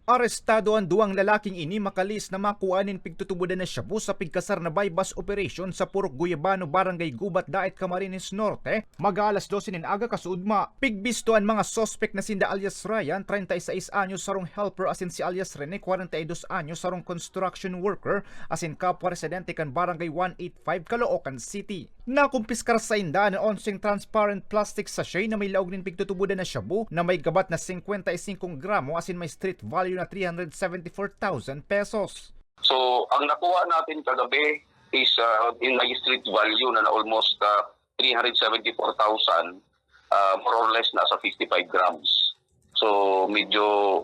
Arestado ang duwang lalaking ini makalis na makuanin pigtutubudan na shabu sa pigkasar na bypass operation sa Purok Guyabano, Barangay Gubat, Daet, Camarines Norte. Mag-alas 12 ng aga kasuudma. Pigbisto ang mga sospek na sinda alias Ryan, 36 anyos sarong helper, asin si alias Rene, 42 anyos sarong construction worker, asin kapwa residente kan Barangay 185, Caloocan City. Nakumpiskar sa inda na 11 transparent plastic sachet na may laog ng pigtutubudan na shabu na may gabat na 55 gramo, asin may street value na 374,000 pesos. So, ang nakuha natin kagabi is in my street value na almost 374,000, more or less nasa 55 grams. So, medyo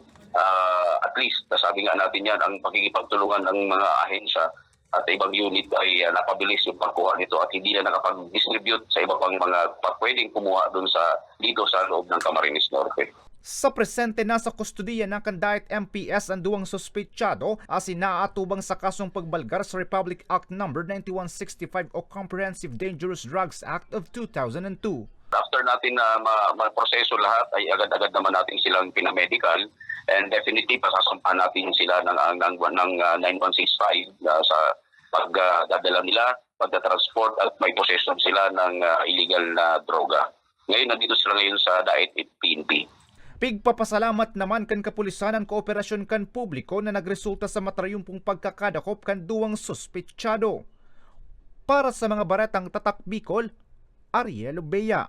at least, sabi nga natin yan, ang pakikipagtulungan ng mga ahensya at ibang unit ay napabilis yung pagkuha nito at hindi na nakapag-distribute sa iba pang mga pwedeng kumuha dito sa loob ng Camarines Norte. Sa presente nasa kustudiya ng Daet MPS ang duwang suspetsado asin naaatubang sa kasong pagbalgar sa Republic Act No. 9165 o Comprehensive Dangerous Drugs Act of 2002. After natin na ma-proseso lahat ay agad-agad naman natin silang pinamedical and definitely pasasampahan natin sila ng 9165 sa pagdadala nila, pagda-transport at may possession sila ng illegal na droga. Ngayon nandito sila ngayon sa Daet PNP. Pigpapasalamat naman kan kapulisan ang kooperasyon kan publiko na nagresulta sa matrayumpong pagkakadakop kan duwang suspetsado. Para sa mga baratang tatak Bicol, Ariello Bea.